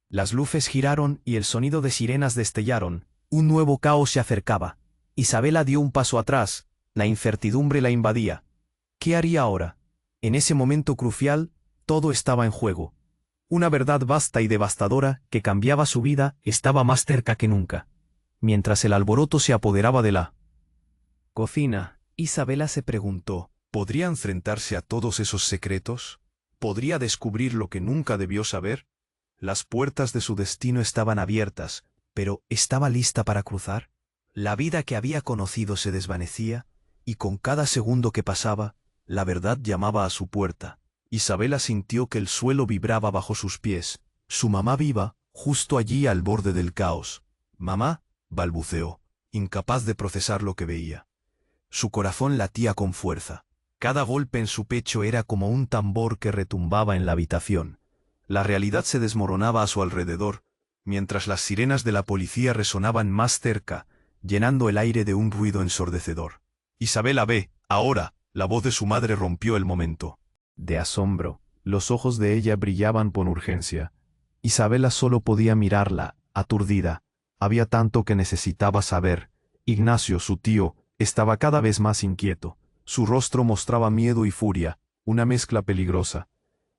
Las luces giraron y el sonido de sirenas destellaron. Un nuevo caos se acercaba. Isabela dio un paso atrás. La incertidumbre la invadía. ¿Qué haría ahora? En ese momento crucial, todo estaba en juego. Una verdad vasta y devastadora que cambiaba su vida estaba más cerca que nunca. Mientras el alboroto se apoderaba de la cocina, Isabela se preguntó: ¿podría enfrentarse a todos esos secretos? ¿Podría descubrir lo que nunca debió saber? Las puertas de su destino estaban abiertas, pero ¿estaba lista para cruzar? La vida que había conocido se desvanecía, y con cada segundo que pasaba, la verdad llamaba a su puerta. Isabela sintió que el suelo vibraba bajo sus pies. Su mamá viva, justo allí al borde del caos. «Mamá», balbuceó, incapaz de procesar lo que veía. Su corazón latía con fuerza. Cada golpe en su pecho era como un tambor que retumbaba en la habitación. La realidad se desmoronaba a su alrededor, mientras las sirenas de la policía resonaban más cerca, llenando el aire de un ruido ensordecedor. «Isabela, ve, ahora», la voz de su madre rompió el momento. De asombro, los ojos de ella brillaban con urgencia. Isabela solo podía mirarla, aturdida. Había tanto que necesitaba saber. Ignacio, su tío, estaba cada vez más inquieto. Su rostro mostraba miedo y furia, una mezcla peligrosa.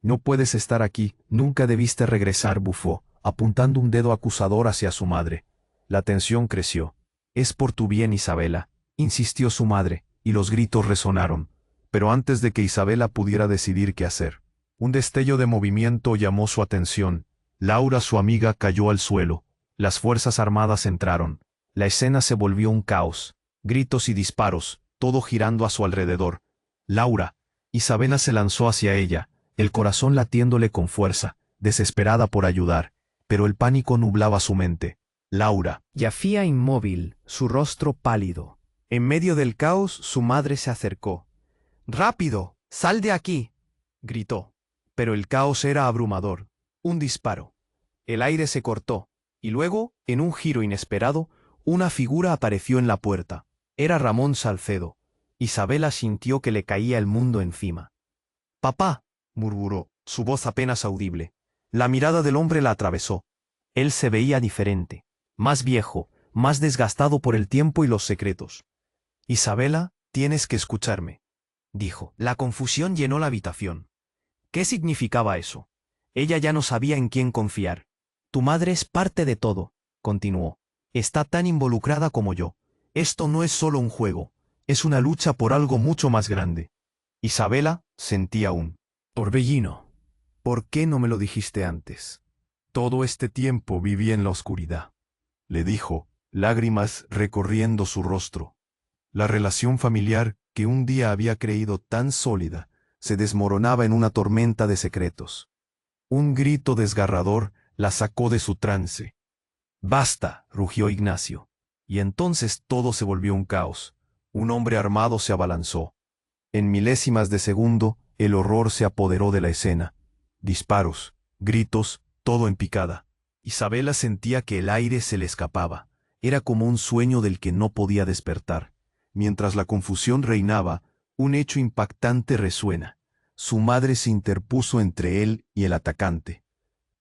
«No puedes estar aquí, nunca debiste regresar», bufó, apuntando un dedo acusador hacia su madre. La tensión creció. «Es por tu bien, Isabela», insistió su madre, y los gritos resonaron. Pero antes de que Isabela pudiera decidir qué hacer, un destello de movimiento llamó su atención. Laura, su amiga, cayó al suelo. Las fuerzas armadas entraron. La escena se volvió un caos. Gritos y disparos, todo girando a su alrededor. «Laura». Isabela se lanzó hacia ella, el corazón latiéndole con fuerza, desesperada por ayudar, pero el pánico nublaba su mente. Laura yacía inmóvil, su rostro pálido. En medio del caos, su madre se acercó. «¡Rápido! ¡Sal de aquí!», gritó. Pero el caos era abrumador. Un disparo. El aire se cortó, y luego, en un giro inesperado, una figura apareció en la puerta. Era Ramón Salcedo. Isabela sintió que le caía el mundo encima. «¡Papá!», murmuró, su voz apenas audible. La mirada del hombre la atravesó. Él se veía diferente, más viejo, más desgastado por el tiempo y los secretos. «Isabela, tienes que escucharme», dijo. La confusión llenó la habitación. ¿Qué significaba eso? Ella ya no sabía en quién confiar. «Tu madre es parte de todo», continuó. «Está tan involucrada como yo. Esto no es solo un juego, es una lucha por algo mucho más grande». Isabela sentía un torbellino. «¿Por qué no me lo dijiste antes? Todo este tiempo viví en la oscuridad», le dijo, lágrimas recorriendo su rostro. La relación familiar que un día había creído tan sólida se desmoronaba en una tormenta de secretos. Un grito desgarrador la sacó de su trance. «¡Basta!», rugió Ignacio. Y entonces todo se volvió un caos. Un hombre armado se abalanzó. En milésimas de segundo, el horror se apoderó de la escena. Disparos, gritos, todo en picada. Isabela sentía que el aire se le escapaba. Era como un sueño del que no podía despertar. Mientras la confusión reinaba, un hecho impactante resuena. Su madre se interpuso entre él y el atacante.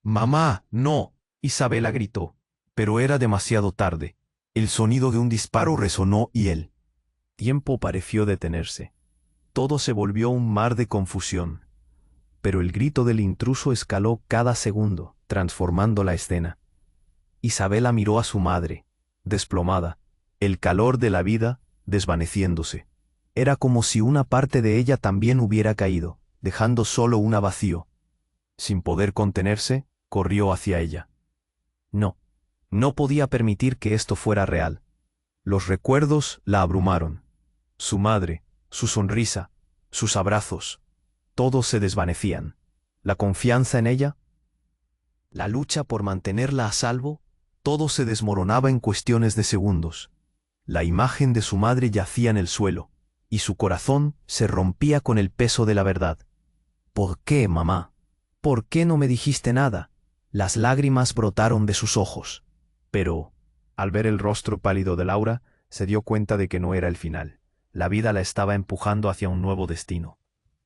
«¡Mamá, no!», Isabela gritó. Pero era demasiado tarde. El sonido de un disparo resonó y el tiempo pareció detenerse. Todo se volvió un mar de confusión. Pero el grito del intruso escaló cada segundo, transformando la escena. Isabela miró a su madre, desplomada, el calor de la vida desvaneciéndose. Era como si una parte de ella también hubiera caído, dejando solo una vacío. Sin poder contenerse, corrió hacia ella. No, no podía permitir que esto fuera real. Los recuerdos la abrumaron. Su madre, su sonrisa, sus abrazos, todos se desvanecían. La confianza en ella, la lucha por mantenerla a salvo, todo se desmoronaba en cuestiones de segundos. La imagen de su madre yacía en el suelo, y su corazón se rompía con el peso de la verdad. «¿Por qué, mamá? ¿Por qué no me dijiste nada?». Las lágrimas brotaron de sus ojos. Pero, al ver el rostro pálido de Laura, se dio cuenta de que no era el final. La vida la estaba empujando hacia un nuevo destino.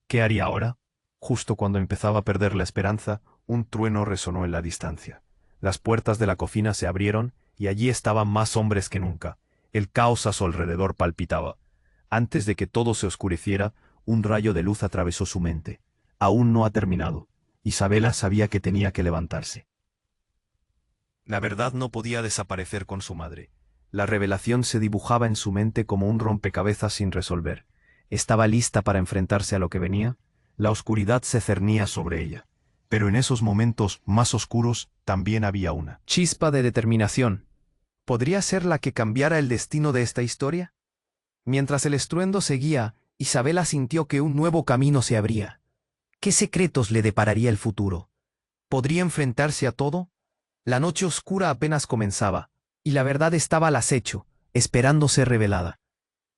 ¿Qué haría ahora? Justo cuando empezaba a perder la esperanza, un trueno resonó en la distancia. Las puertas de la cocina se abrieron y allí estaban más hombres que nunca. El caos a su alrededor palpitaba. Antes de que todo se oscureciera, un rayo de luz atravesó su mente. Aún no ha terminado. Isabela sabía que tenía que levantarse. La verdad no podía desaparecer con su madre. La revelación se dibujaba en su mente como un rompecabezas sin resolver. Estaba lista para enfrentarse a lo que venía. La oscuridad se cernía sobre ella. Pero en esos momentos más oscuros también había una chispa de determinación. ¿Podría ser la que cambiara el destino de esta historia? Mientras el estruendo seguía, Isabela sintió que un nuevo camino se abría. ¿Qué secretos le depararía el futuro? ¿Podría enfrentarse a todo? La noche oscura apenas comenzaba, y la verdad estaba al acecho, esperando ser revelada.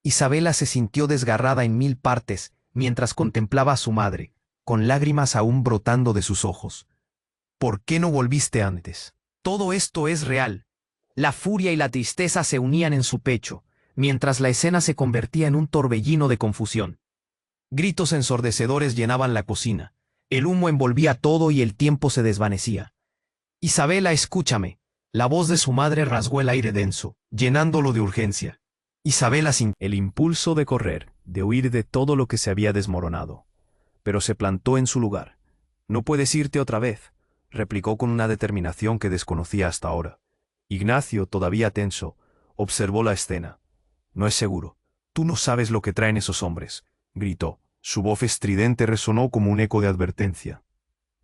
Isabela se sintió desgarrada en mil partes mientras contemplaba a su madre, con lágrimas aún brotando de sus ojos. ¿Por qué no volviste antes? Todo esto es real. La furia y la tristeza se unían en su pecho, mientras la escena se convertía en un torbellino de confusión. Gritos ensordecedores llenaban la cocina. El humo envolvía todo y el tiempo se desvanecía. «Isabela, escúchame». La voz de su madre rasgó el aire denso, llenándolo de urgencia. Isabela sintió el impulso de correr, de huir de todo lo que se había desmoronado. Pero se plantó en su lugar. «No puedes irte otra vez», replicó con una determinación que desconocía hasta ahora. Ignacio, todavía tenso, observó la escena. «No es seguro. Tú no sabes lo que traen esos hombres», gritó. Su voz estridente resonó como un eco de advertencia.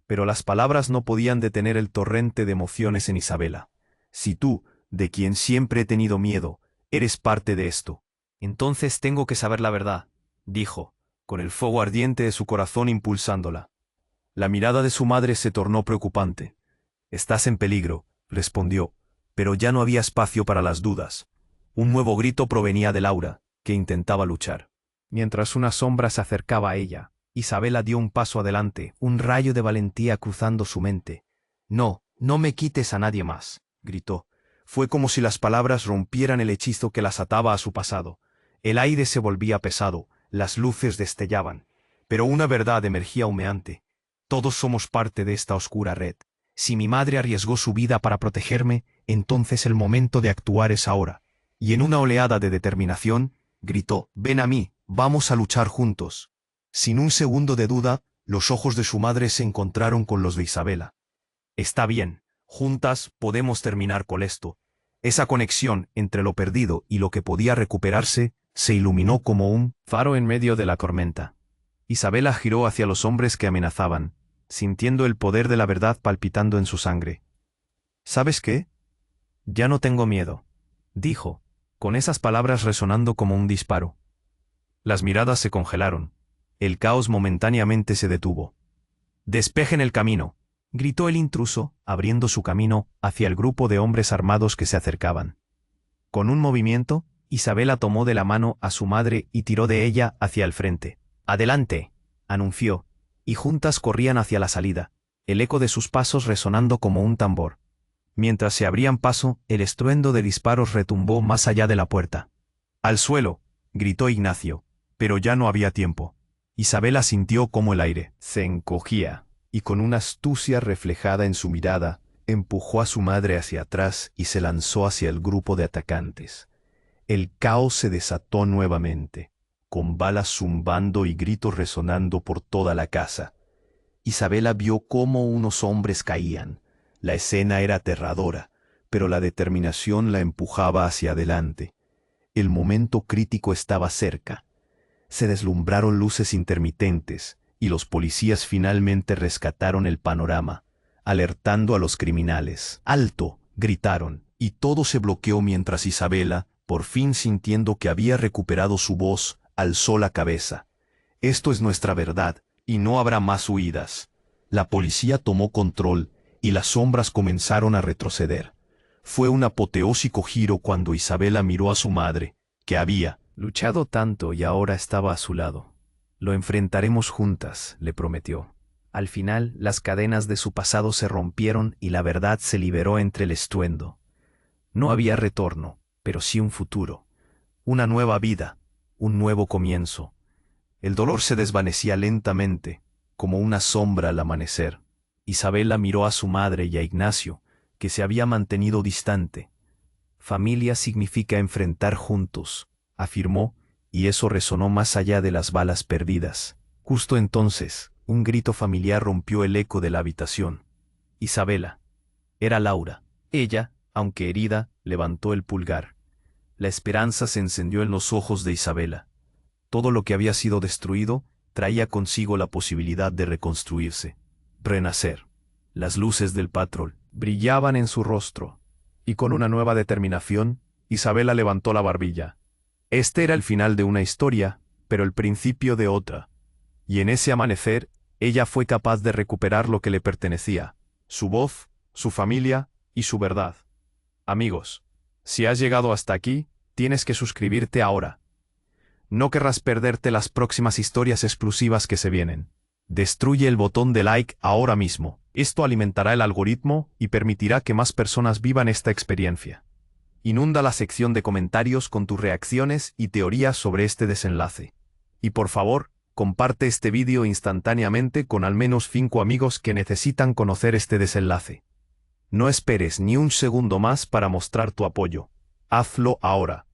Pero las palabras no podían detener el torrente de emociones en Isabela. «Si tú, de quien siempre he tenido miedo, eres parte de esto, entonces tengo que saber la verdad», dijo, con el fuego ardiente de su corazón impulsándola. La mirada de su madre se tornó preocupante. «Estás en peligro», respondió, pero ya no había espacio para las dudas. Un nuevo grito provenía de Laura, que intentaba luchar. Mientras una sombra se acercaba a ella, Isabela dio un paso adelante, un rayo de valentía cruzando su mente. «No, no me quites a nadie más», gritó. Fue como si las palabras rompieran el hechizo que las ataba a su pasado. El aire se volvía pesado, las luces destellaban. Pero una verdad emergía humeante. Todos somos parte de esta oscura red. Si mi madre arriesgó su vida para protegerme, entonces el momento de actuar es ahora. Y en una oleada de determinación, gritó: «Ven a mí, vamos a luchar juntos». Sin un segundo de duda, los ojos de su madre se encontraron con los de Isabela. «Está bien, juntas podemos terminar con esto». Esa conexión entre lo perdido y lo que podía recuperarse se iluminó como un faro en medio de la tormenta. Isabela giró hacia los hombres que amenazaban, sintiendo el poder de la verdad palpitando en su sangre. «¿Sabes qué? Ya no tengo miedo», dijo, con esas palabras resonando como un disparo. Las miradas se congelaron. El caos momentáneamente se detuvo. «Despejen el camino», gritó el intruso, abriendo su camino hacia el grupo de hombres armados que se acercaban. Con un movimiento, Isabela tomó de la mano a su madre y tiró de ella hacia el frente. «Adelante», anunció, y juntas corrían hacia la salida, el eco de sus pasos resonando como un tambor. Mientras se abrían paso, el estruendo de disparos retumbó más allá de la puerta. «Al suelo», gritó Ignacio, pero ya no había tiempo. Isabela sintió cómo el aire se encogía, y con una astucia reflejada en su mirada, empujó a su madre hacia atrás y se lanzó hacia el grupo de atacantes. El caos se desató nuevamente, con balas zumbando y gritos resonando por toda la casa. Isabela vio cómo unos hombres caían. La escena era aterradora, pero la determinación la empujaba hacia adelante. El momento crítico estaba cerca. Se deslumbraron luces intermitentes, y los policías finalmente rescataron el panorama, alertando a los criminales. «¡Alto!», gritaron, y todo se bloqueó mientras Isabela, por fin sintiendo que había recuperado su voz, alzó la cabeza. «Esto es nuestra verdad, y no habrá más huidas». La policía tomó control, y las sombras comenzaron a retroceder. Fue un apoteósico giro cuando Isabela miró a su madre, que había luchado tanto y ahora estaba a su lado. «Lo enfrentaremos juntas», le prometió. Al final, las cadenas de su pasado se rompieron y la verdad se liberó entre el estruendo. No había retorno, pero sí un futuro. Una nueva vida, un nuevo comienzo. El dolor se desvanecía lentamente, como una sombra al amanecer. Isabela miró a su madre y a Ignacio, que se había mantenido distante. «Familia significa enfrentar juntos», afirmó, y eso resonó más allá de las balas perdidas. Justo entonces, un grito familiar rompió el eco de la habitación. «Isabela». Era Laura. Ella, aunque herida, levantó el pulgar. La esperanza se encendió en los ojos de Isabela. Todo lo que había sido destruido traía consigo la posibilidad de reconstruirse, renacer. Las luces del patrol brillaban en su rostro, y con una nueva determinación, Isabela levantó la barbilla. Este era el final de una historia, pero el principio de otra. Y en ese amanecer, ella fue capaz de recuperar lo que le pertenecía: su voz, su familia y su verdad. Amigos, si has llegado hasta aquí, tienes que suscribirte ahora. No querrás perderte las próximas historias exclusivas que se vienen. Destruye el botón de like ahora mismo. Esto alimentará el algoritmo y permitirá que más personas vivan esta experiencia. Inunda la sección de comentarios con tus reacciones y teorías sobre este desenlace. Y por favor, comparte este vídeo instantáneamente con al menos 5 amigos que necesitan conocer este desenlace. No esperes ni un segundo más para mostrar tu apoyo. Hazlo ahora.